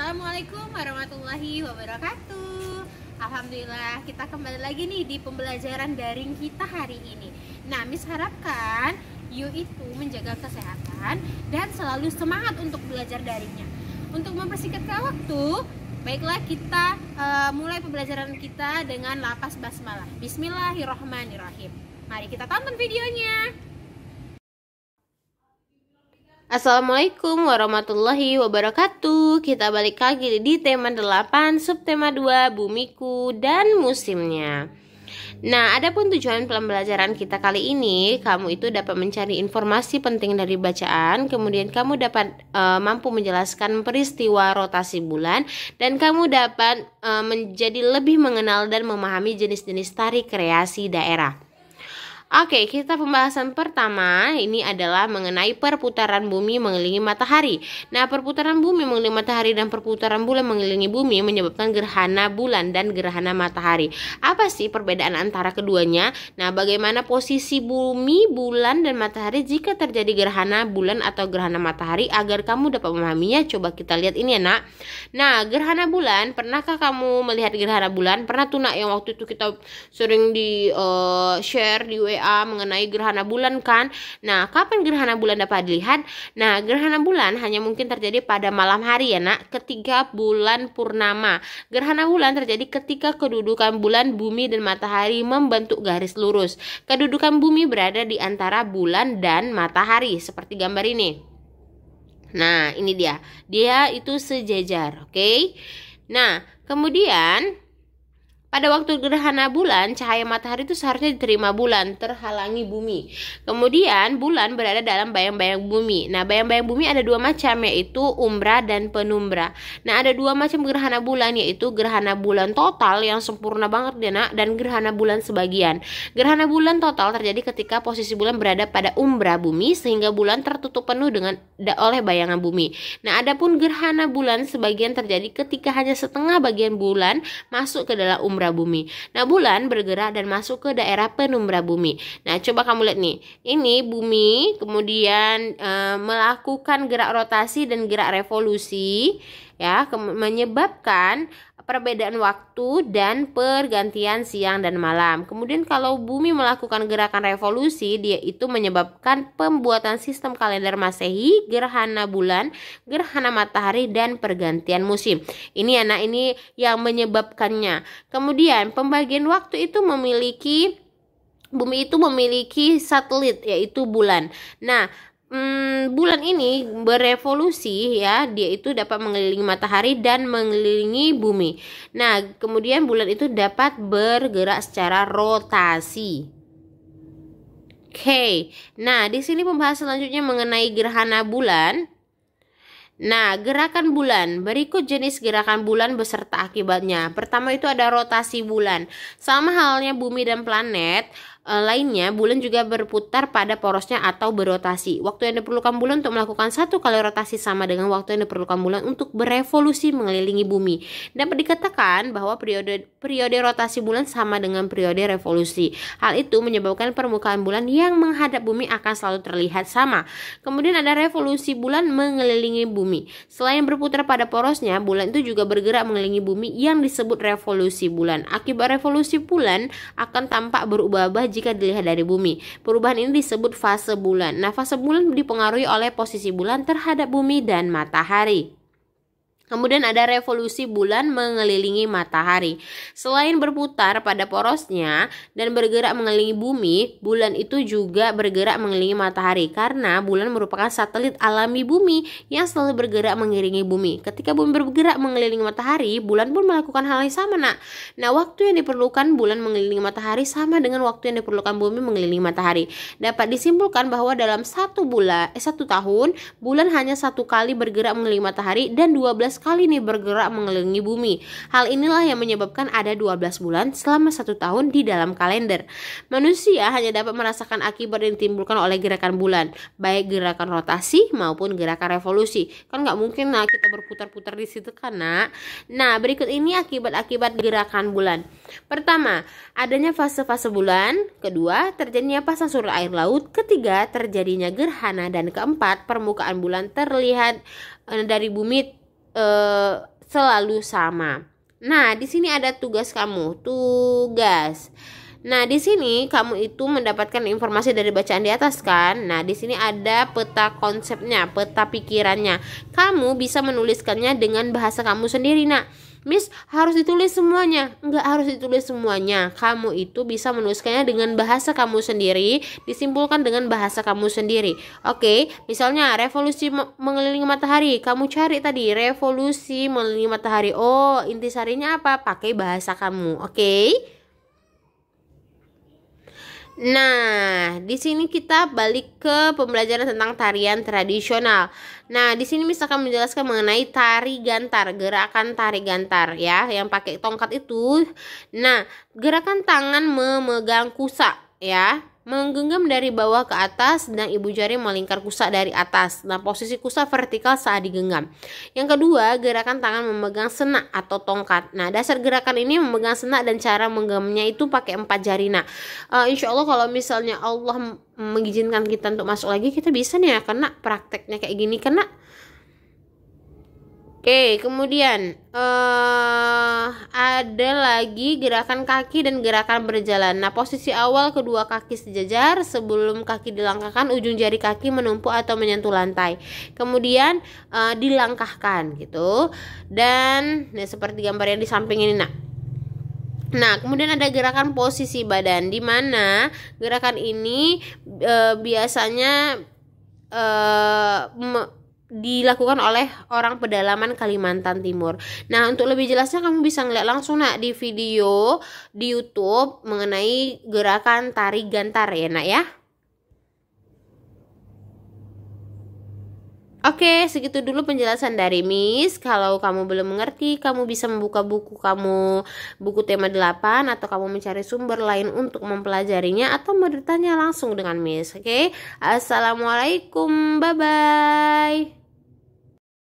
Assalamualaikum warahmatullahi wabarakatuh. Alhamdulillah kita kembali lagi nih di pembelajaran daring kita hari ini. Nah, Miss harapkan you itu menjaga kesehatan dan selalu semangat untuk belajar daringnya. Untuk mempersingkat waktu, baiklah kita mulai pembelajaran kita dengan lapas basmalah. Bismillahirrahmanirrahim. Mari kita tonton videonya. Assalamualaikum warahmatullahi wabarakatuh. Kita balik lagi di tema 8, subtema 2, bumiku dan musimnya. Nah, adapun tujuan pembelajaran kita kali ini, kamu itu dapat mencari informasi penting dari bacaan, kemudian kamu dapat mampu menjelaskan peristiwa rotasi bulan, dan kamu dapat menjadi lebih mengenal dan memahami jenis-jenis tari kreasi daerah. Oke, kita pembahasan pertama ini adalah mengenai perputaran bumi mengelilingi matahari. Nah, perputaran bumi mengelilingi matahari dan perputaran bulan mengelilingi bumi menyebabkan gerhana bulan dan gerhana matahari. Apa sih perbedaan antara keduanya? Nah, bagaimana posisi bumi, bulan, dan matahari jika terjadi gerhana bulan atau gerhana matahari agar kamu dapat memahaminya? Coba kita lihat ini ya, Nak. Nah, gerhana bulan, pernahkah kamu melihat gerhana bulan? Pernah tuh, Nak, yang waktu itu kita sering di share di WA mengenai gerhana bulan kan. Nah, kapan gerhana bulan dapat dilihat? Nah, gerhana bulan hanya mungkin terjadi pada malam hari ya, Nak, ketika bulan purnama. Gerhana bulan terjadi ketika kedudukan bulan, bumi, dan matahari membentuk garis lurus. Kedudukan bumi berada di antara bulan dan matahari seperti gambar ini. Nah, ini dia. Dia itu sejajar, oke? Nah, kemudian pada waktu gerhana bulan, cahaya matahari itu seharusnya diterima bulan, terhalangi bumi. Kemudian bulan berada dalam bayang-bayang bumi. Nah, bayang-bayang bumi ada dua macam, yaitu umbra dan penumbra. Nah, ada dua macam gerhana bulan, yaitu gerhana bulan total yang sempurna banget ya, Nak, dan gerhana bulan sebagian. Gerhana bulan total terjadi ketika posisi bulan berada pada umbra bumi sehingga bulan tertutup penuh oleh bayangan bumi. Nah, adapun gerhana bulan sebagian terjadi ketika hanya setengah bagian bulan masuk ke dalam umbra bumi. Nah, bulan bergerak dan masuk ke daerah penumbra bumi. Nah, coba kamu lihat nih. Ini bumi kemudian melakukan gerak rotasi dan gerak revolusi ya, menyebabkan perbedaan waktu dan pergantian siang dan malam. Kemudian kalau bumi melakukan gerakan revolusi, dia itu menyebabkan pembuatan sistem kalender Masehi, gerhana bulan, gerhana matahari, dan pergantian musim. Ini anak ini yang menyebabkannya. Kemudian pembagian waktu itu bumi itu memiliki satelit, yaitu bulan. Nah, bulan ini berevolusi ya, dia itu dapat mengelilingi matahari dan mengelilingi bumi. Nah, kemudian bulan itu dapat bergerak secara rotasi. Oke. Nah, di sini pembahasan selanjutnya mengenai gerhana bulan. Nah, gerakan bulan. Berikut jenis gerakan bulan beserta akibatnya. Pertama itu ada rotasi bulan. Sama halnya bumi dan planet lainnya, bulan juga berputar pada porosnya atau berotasi. Waktu yang diperlukan bulan untuk melakukan satu kali rotasi sama dengan waktu yang diperlukan bulan untuk berevolusi mengelilingi bumi. Dapat dikatakan bahwa periode rotasi bulan sama dengan periode revolusi. Hal itu menyebabkan permukaan bulan yang menghadap bumi akan selalu terlihat sama. Kemudian ada revolusi bulan mengelilingi bumi. Selain berputar pada porosnya, bulan itu juga bergerak mengelilingi bumi yang disebut revolusi bulan. Akibat revolusi bulan akan tampak berubah-ubah jika dilihat dari bumi. Perubahan ini disebut fase bulan. Nah, fase bulan dipengaruhi oleh posisi bulan terhadap bumi dan matahari. Kemudian ada revolusi bulan mengelilingi matahari. Selain berputar pada porosnya dan bergerak mengelilingi bumi, bulan itu juga bergerak mengelilingi matahari karena bulan merupakan satelit alami bumi yang selalu bergerak mengiringi bumi. Ketika bumi bergerak mengelilingi matahari, bulan pun melakukan hal yang sama, Nak. Nah, waktu yang diperlukan bulan mengelilingi matahari sama dengan waktu yang diperlukan bumi mengelilingi matahari. Dapat disimpulkan bahwa dalam satu tahun, bulan hanya satu kali bergerak mengelilingi matahari dan 12 kali nih bergerak mengelilingi bumi. Hal inilah yang menyebabkan ada 12 bulan selama satu tahun di dalam kalender. Manusia hanya dapat merasakan akibat yang ditimbulkan oleh gerakan bulan, baik gerakan rotasi maupun gerakan revolusi. Kan nggak mungkin kita berputar-putar di situ kan, Nak. Nah, berikut ini akibat-akibat gerakan bulan. Pertama, adanya fase-fase bulan. Kedua, terjadinya pasang surut air laut. Ketiga, terjadinya gerhana. Dan keempat, permukaan bulan terlihat dari bumi selalu sama. Nah, di sini ada tugas kamu. Tugas. Nah, di sini kamu itu mendapatkan informasi dari bacaan di atas kan? Nah, di sini ada peta konsepnya, peta pikirannya. Kamu bisa menuliskannya dengan bahasa kamu sendiri. Nah, Miss, harus ditulis semuanya. Enggak harus ditulis semuanya. Kamu itu bisa menuliskannya dengan bahasa kamu sendiri, disimpulkan dengan bahasa kamu sendiri. Oke, misalnya revolusi mengelilingi matahari. Kamu cari tadi revolusi mengelilingi matahari. Oh, intisarinya apa? Pakai bahasa kamu. Oke? Nah, di sini kita balik ke pembelajaran tentang tarian tradisional. Nah, di sini misalkan menjelaskan mengenai tari gantar, gerakan tari gantar ya, yang pakai tongkat itu. Nah, gerakan tangan memegang kusa ya, menggenggam dari bawah ke atas dan ibu jari melingkar kusa dari atas. Nah, posisi kusa vertikal saat digenggam. Yang kedua, gerakan tangan memegang senak atau tongkat. Nah, dasar gerakan ini memegang senak dan cara menggenggamnya itu pakai 4 jari. Nah, insya Allah kalau misalnya Allah mengizinkan kita untuk masuk lagi, kita bisa nih ya, karena prakteknya kayak gini, karena Oke, kemudian ada lagi gerakan kaki dan gerakan berjalan. Nah, posisi awal kedua kaki sejajar, sebelum kaki dilangkahkan, ujung jari kaki menumpuk atau menyentuh lantai. Kemudian dilangkahkan gitu. Dan seperti gambar yang di samping ini. Nah, kemudian ada gerakan posisi badan, di mana gerakan ini biasanya dilakukan oleh orang pedalaman Kalimantan Timur. Nah, untuk lebih jelasnya kamu bisa ngeliat langsung di video di YouTube mengenai gerakan tari gantar ya nak ya. Oke, segitu dulu penjelasan dari Miss. Kalau kamu belum mengerti, kamu bisa membuka buku kamu, buku tema 8, atau kamu mencari sumber lain untuk mempelajarinya, atau bertanya langsung dengan Miss. Oke, Assalamualaikum, bye-bye.